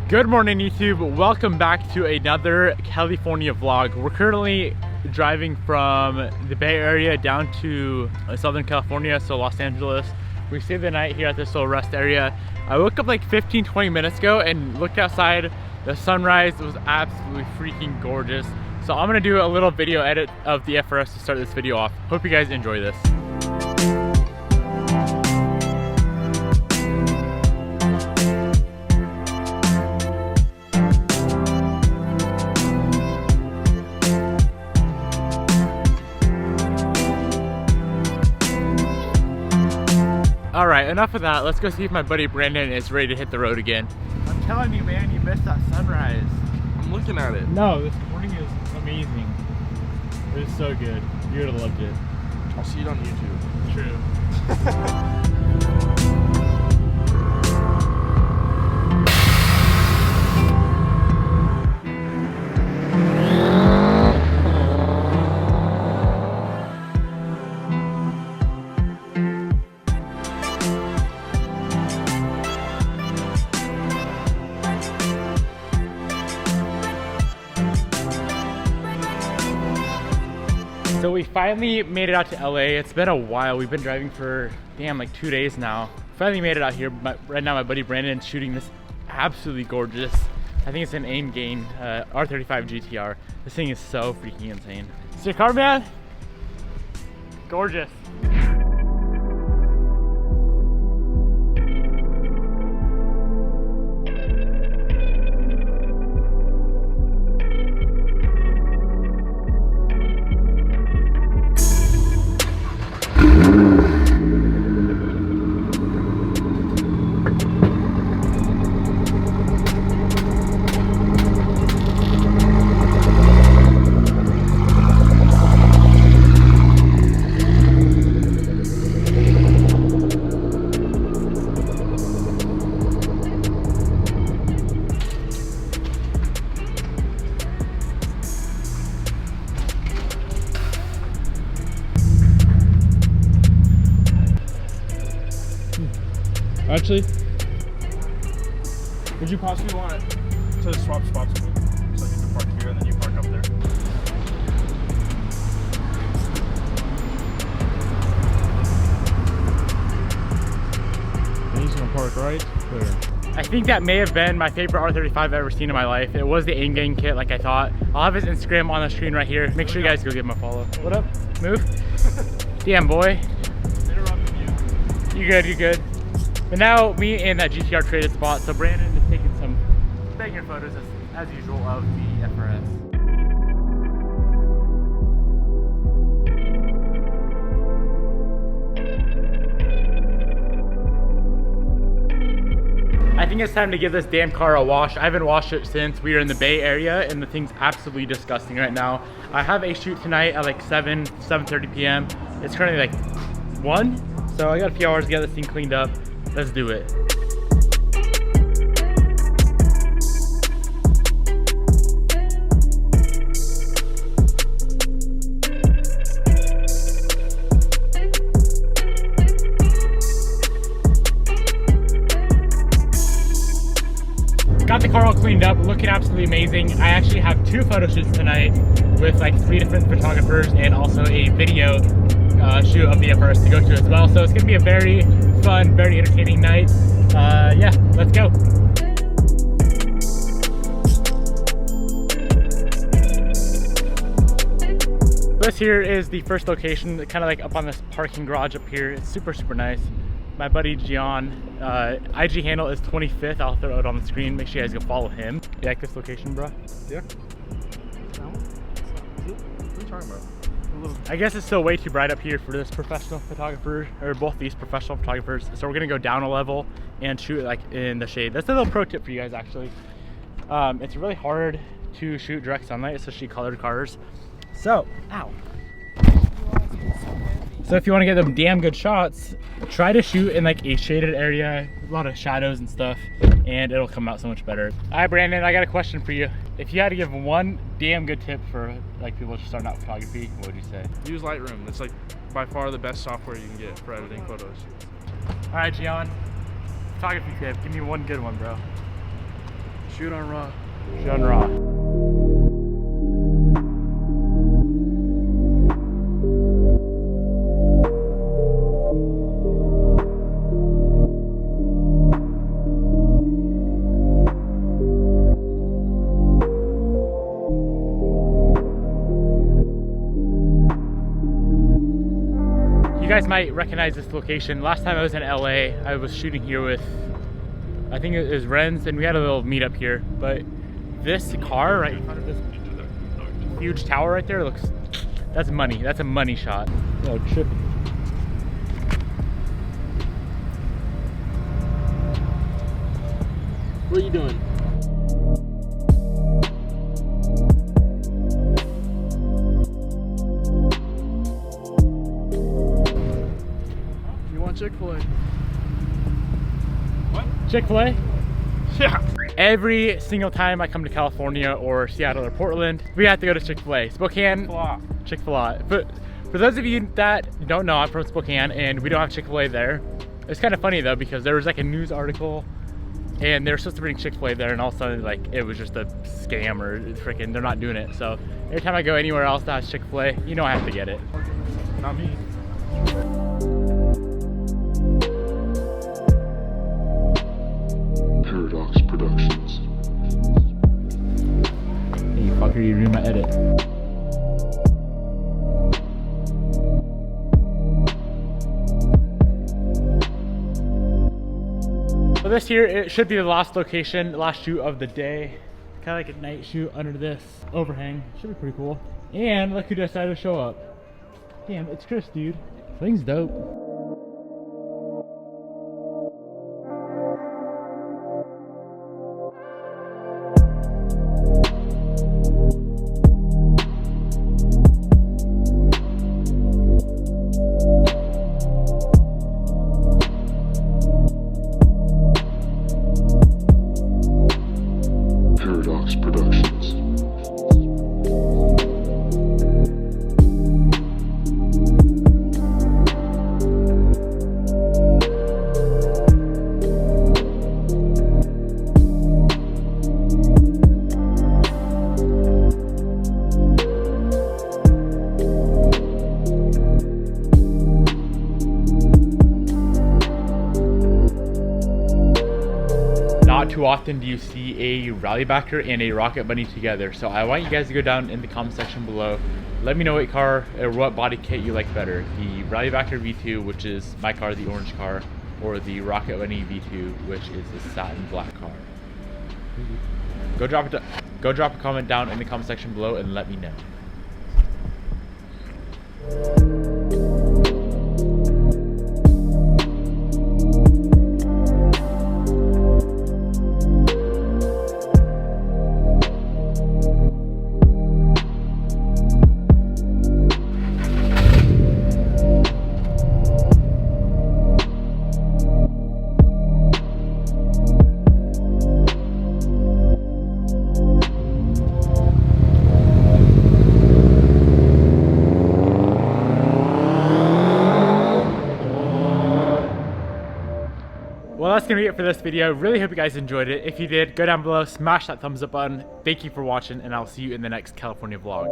Good morning, YouTube. Welcome back to another California vlog. We're currently driving from the Bay Area down to Southern California, so Los Angeles. We stayed the night here at this little rest area. I woke up like 15-20 minutes ago and looked outside. The sunrise was absolutely freaking gorgeous. So I'm gonna do a little video edit of the FRS to start this video off. Hope you guys enjoy this. All right, enough of that. Let's go see if my buddy Brandon is ready to hit the road again. I'm telling you, man, you missed that sunrise. I'm looking at it. No, this morning is amazing. It was so good. You would have loved it. I'll see it on YouTube. True. So we finally made it out to LA. It's been a while. We've been driving for, damn, like 2 days now. Finally made it out here. Right now my buddy Brandon's shooting this absolutely gorgeous, I think it's an aim gain, R35 GTR. This thing is so freaking insane. Is your car, man? Gorgeous. Actually, Would you possibly want to swap spots with me? So I can park here and then you park up there. and he's gonna park right there. I think that may have been my favorite R35 I've ever seen in my life. It was the aim gain kit like I thought. I'll have his Instagram on the screen right here. Make sure you guys go give him a follow. What up? Move. Damn, boy. Interrupting you. You good, you good. But now me and that GTR traded spot, so Brandon is taking some banger photos as usual of the FRS. I think it's time to give this damn car a wash. I haven't washed it since we were in the Bay Area and the thing's absolutely disgusting right now. I have a shoot tonight at like 7:30 p.m. It's currently like 1, so I got a few hours to get this thing cleaned up. Let's do it. Got the car all cleaned up, looking absolutely amazing. I actually have 2 photo shoots tonight with like 3 different photographers and also a video shoot of the FRS to go to as well. So it's gonna be a very fun, very entertaining night. Yeah, let's go. This here is the first location, kind of like up on this parking garage up here. It's super, super nice. My buddy Gian, IG handle is 25th. I'll throw it on the screen. Make sure you guys go follow him. You like this location, bro? Yeah. What are you talking about? I guess it's still way too bright up here for this professional photographer, or both these professional photographers. So we're gonna go down a level and shoot like in the shade. That's a little pro tip for you guys actually. It's really hard to shoot direct sunlight, especially colored cars. So, ow. So if you want to get them damn good shots, try to shoot in like a shaded area, a lot of shadows and stuff, and it'll come out so much better. All right, Brandon, I got a question for you. If you had to give one damn good tip for like people just starting out photography, what would you say? Use Lightroom. It's like by far the best software you can get for editing photos. All right, Gian, photography tip. Give me one good one, bro. Shoot on raw. Shoot on raw. You guys might recognize this location. Last time I was in LA, I was shooting here with, I think it was Renz, and we had a little meetup here. But this car right in front of this huge tower right there looks, that's money. That's a money shot. Oh, trippy. What are you doing? Chick-fil-A. What? Chick-fil-A? Yeah. Every single time I come to California or Seattle or Portland, we have to go to Chick-fil-A. Spokane, Chick-fil-A. But for those of you that don't know, I'm from Spokane and we don't have Chick-fil-A there. It's kind of funny though, because there was like a news article and they're supposed to bring Chick-fil-A there, and all of a sudden like it was just a scam, or freaking they're not doing it. So every time I go anywhere else that has Chick-fil-A, you know I have to get it. Not me. Productions. Hey, you fucker, you ruined my edit. So this here, it should be the last location, last shoot of the day. Kind of like a night shoot under this overhang. Should be pretty cool. And look who decided to show up. Damn, it's Chris, dude. Thing's dope. Not too often do you see a RallyBacker and a RocketBunny together, so I want you guys to go down in the comment section below. Let me know what car or what body kit you like better, the RallyBacker V2, which is my car, the orange car, or the RocketBunny V2, which is the satin black car. Go drop a comment down in the comment section below and let me know. Well, that's gonna be it for this video. Really hope you guys enjoyed it. If you did, go down below, smash that thumbs up button. Thank you for watching, and I'll see you in the next California vlog.